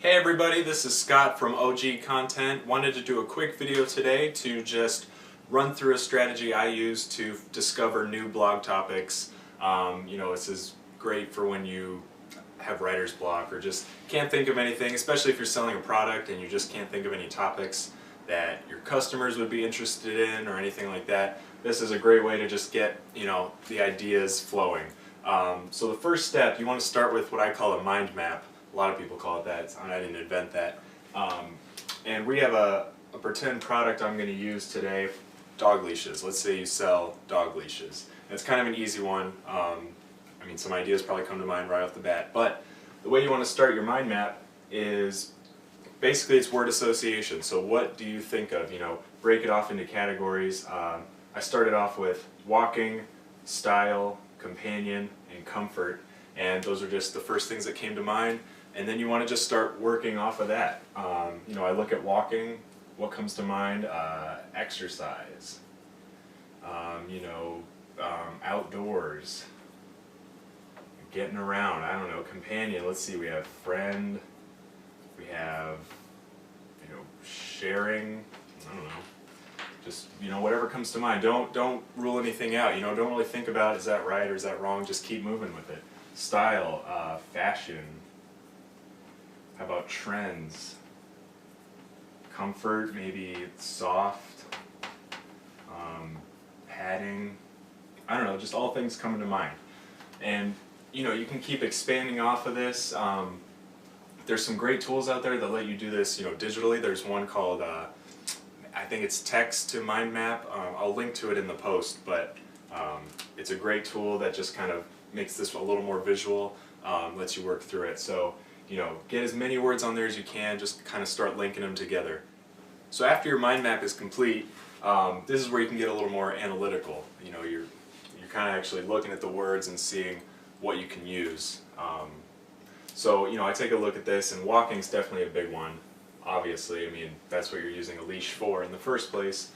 Hey everybody, this is Scott from OG Content. Wanted to do a quick video today to just run through a strategy I use to discover new blog topics. This is great for when you have writer's block or just can't think of anything, especially if you're selling a product and you just can't think of any topics that your customers would be interested in or anything like that. This is a great way to just get, the ideas flowing. So the first step, you want to start with what I call a mind map. A lot of people call it that. I didn't invent that. And we have a pretend product I'm going to use today, dog leashes. Let's say you sell dog leashes. And it's kind of an easy one. Some ideas probably come to mind right off the bat. But the way you want to start your mind map is basically it's word association. So what do you think of? Break it off into categories. I started off with walking, style, companion, and comfort. And those are just the first things that came to mind. And then you want to just start working off of that. I look at walking, what comes to mind? Exercise, outdoors, getting around, I don't know, companion, let's see, we have friend, we have, sharing, I don't know, just, whatever comes to mind. Don't rule anything out, don't really think about is that right or is that wrong, just keep moving with it. Style, fashion, how about trends, comfort, maybe soft, padding, I don't know, just all things coming to mind. And you can keep expanding off of this. There's some great tools out there that let you do this digitally. There's one called, I think it's text to mind map. I'll link to it in the post, but it's a great tool that just kind of makes this a little more visual, lets you work through it. So, get as many words on there as you can, just kind of start linking them together. So after your mind map is complete, this is where you can get a little more analytical. You're kind of actually looking at the words and seeing what you can use. I take a look at this, and walking is definitely a big one, obviously. That's what you're using a leash for in the first place.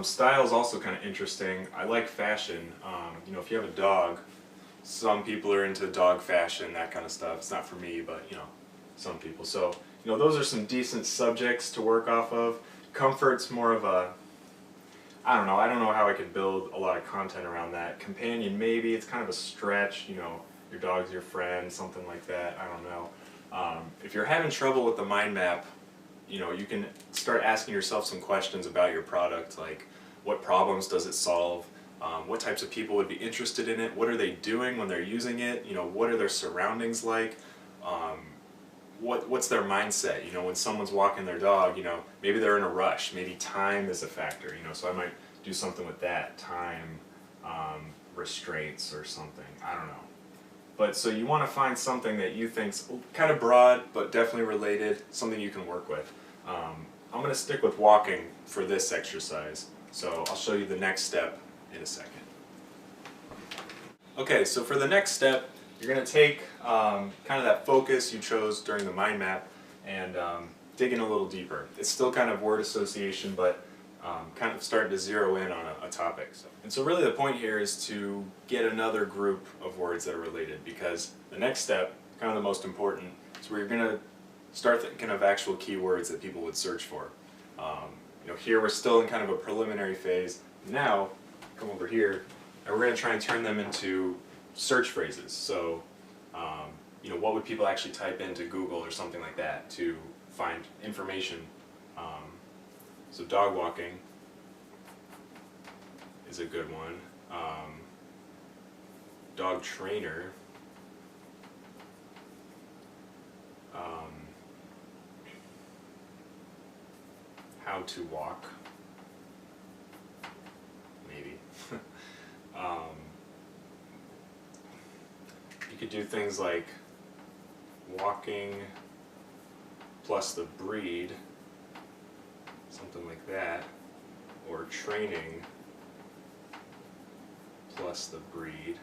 Style is also kind of interesting. I like fashion. If you have a dog, some people are into dog fashion, that kind of stuff. It's not for me, but some people. So, those are some decent subjects to work off of. Comfort's more of a, I don't know how I could build a lot of content around that. Companion, maybe, it's kind of a stretch, your dog's your friend, something like that, I don't know. If you're having trouble with the mind map, you can start asking yourself some questions about your product, like what problems does it solve? What types of people would be interested in it? What are they doing when they're using it? What are their surroundings like? What's their mindset? When someone's walking their dog, maybe they're in a rush. Maybe time is a factor. So I might do something with that. Time, restraints or something. I don't know. But so you want to find something that you think's kind of broad, but definitely related, something you can work with. I'm going to stick with walking for this exercise. So I'll show you the next step in a second. Okay, so for the next step, you're going to take kind of that focus you chose during the mind map and dig in a little deeper. It's still kind of word association, but kind of starting to zero in on a topic. And so really the point here is to get another group of words that are related, because the next step, kind of the most important, is where you're going to start thinking of actual keywords that people would search for. Here we're still in kind of a preliminary phase. Now, come over here, and we're going to try and turn them into search phrases. So, what would people actually type into Google or something like that to find information? So dog walking is a good one. Dog trainer. How to walk. Maybe. You could do things like walking plus the breed, something like that, or training plus the breed,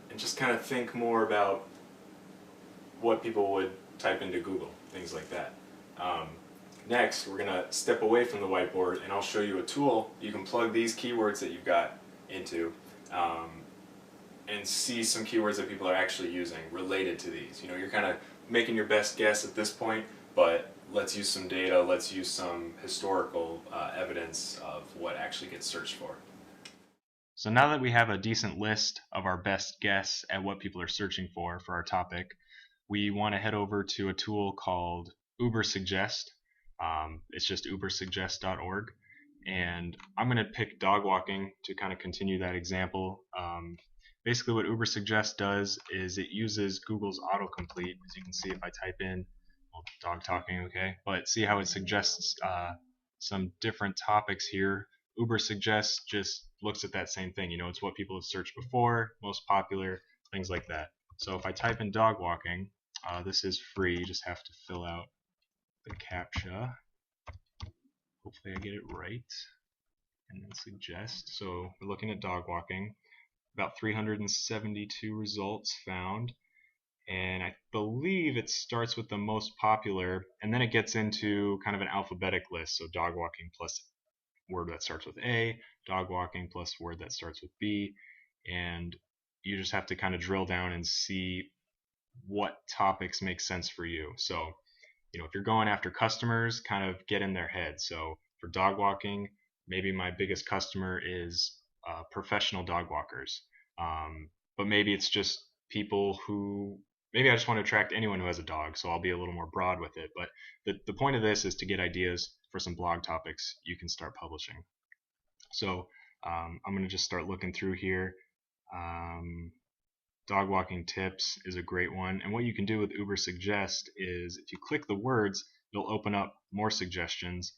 and just kind of think more about what people would type into Google, things like that. Next, we're going to step away from the whiteboard, and I'll show you a tool you can plug these keywords that you've got into, and see some keywords that people are actually using related to these. You know, you're kind of making your best guess at this point, but let's use some data, let's use some historical evidence of what actually gets searched for. So now that we have a decent list of our best guess at what people are searching for our topic, we want to head over to a tool called Ubersuggest. It's just ubersuggest.org. And I'm going to pick dog walking to kind of continue that example. Basically what Ubersuggest does is it uses Google's autocomplete. As you can see, if I type in, well, dog talking, okay, but see how it suggests some different topics here. Ubersuggest just looks at that same thing. You know, it's what people have searched before, most popular, things like that. So if I type in dog walking, this is free. You just have to fill out the CAPTCHA. Hopefully I get it right. And then suggest. So we're looking at dog walking. About 372 results found. And I believe it starts with the most popular, and then it gets into kind of an alphabetic list. So dog walking plus word that starts with A, dog walking plus word that starts with B, and you just have to kind of drill down and see what topics make sense for you. So, you know, if you're going after customers, kind of get in their head. So for dog walking, maybe my biggest customer is professional dog walkers, but maybe it's just people who, maybe I just want to attract anyone who has a dog, so I'll be a little more broad with it. But the point of this is to get ideas for some blog topics you can start publishing. So I'm going to just start looking through here. Dog walking tips is a great one. And what you can do with Ubersuggest is if you click the words, it'll open up more suggestions,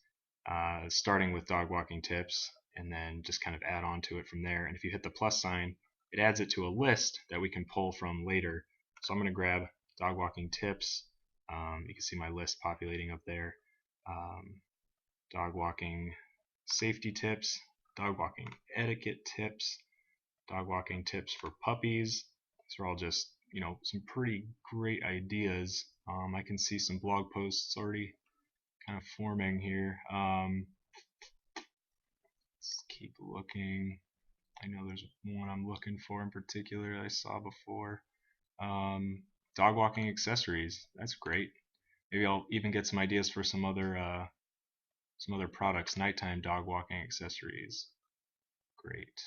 starting with dog walking tips, and then just kind of add on to it from there. And if you hit the plus sign, it adds it to a list that we can pull from later. So I'm going to grab dog walking tips. You can see my list populating up there. Dog walking safety tips, dog walking etiquette tips, dog walking tips for puppies. These are all just, you know, some pretty great ideas. I can see some blog posts already kind of forming here. Let's keep looking. I know there's one I'm looking for in particular that I saw before. Dog walking accessories. That's great. Maybe I'll even get some ideas for some other products. Nighttime dog walking accessories. Great.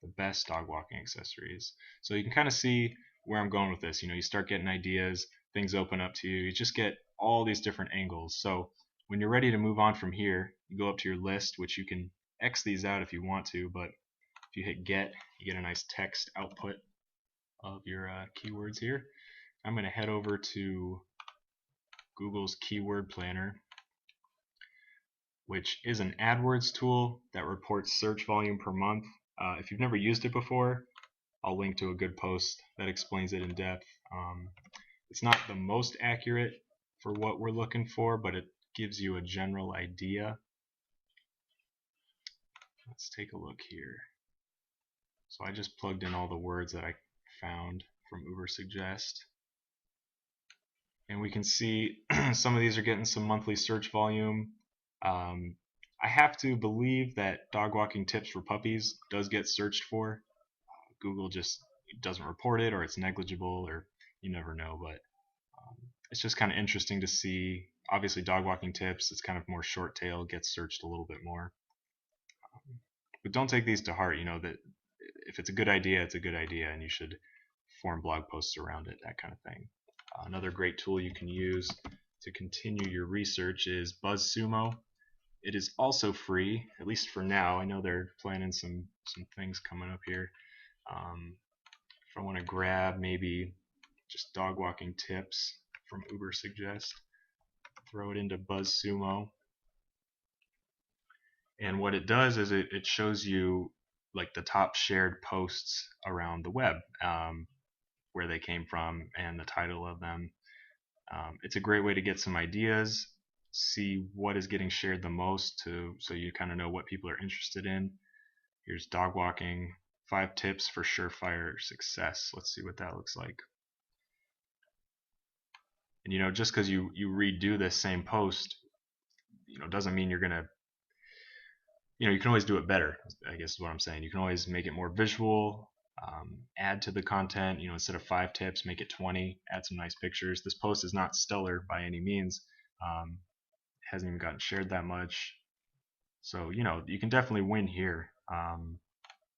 The best dog walking accessories. So you can kind of see where I'm going with this. You know, you start getting ideas, things open up to you. You just get all these different angles. So when you're ready to move on from here, you go up to your list, which you can X these out if you want to, but if you hit get, you get a nice text output of your keywords here. I'm going to head over to Google's Keyword Planner, which is an AdWords tool that reports search volume per month. If you've never used it before, I'll link to a good post that explains it in depth. It's not the most accurate for what we're looking for, but it gives you a general idea. Let's take a look here. So I just plugged in all the words that I found from Ubersuggest. And we can see some of these are getting some monthly search volume. I have to believe that dog walking tips for puppies does get searched for. Google just doesn't report it, or it's negligible, or you never know. But it's just kind of interesting to see. Obviously, dog walking tips, it's kind of more short tail, gets searched a little bit more. But don't take these to heart. You know that if it's a good idea, it's a good idea, and you should form blog posts around it, that kind of thing. Another great tool you can use to continue your research is BuzzSumo. It is also free, at least for now. I know they're planning some things coming up here. If I want to grab maybe just dog walking tips from Ubersuggest, throw it into BuzzSumo. And what it does is it shows you like the top shared posts around the web, where they came from and the title of them. It's a great way to get some ideas, see what is getting shared the most, so you kind of know what people are interested in. Here's dog walking, 5 tips for surefire success. Let's see what that looks like. And you know, just because you redo this same post, you know, doesn't mean you're gonna, you know, you can always do it better, I guess is what I'm saying. You can always make it more visual, Add to the content, instead of 5 tips, make it 20, add some nice pictures. This post is not stellar by any means. Hasn't even gotten shared that much. So, you can definitely win here.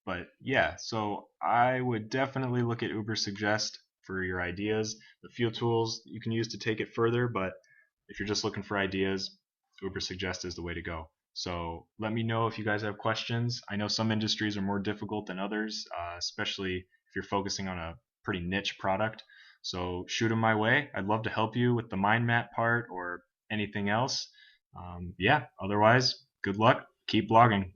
But yeah, so I would definitely look at Ubersuggest for your ideas. The few tools you can use to take it further, but if you're just looking for ideas, Ubersuggest is the way to go. So let me know if you guys have questions. I know some industries are more difficult than others, especially if you're focusing on a pretty niche product. So shoot them my way. I'd love to help you with the mind map part or anything else. Yeah, otherwise, good luck. Keep blogging.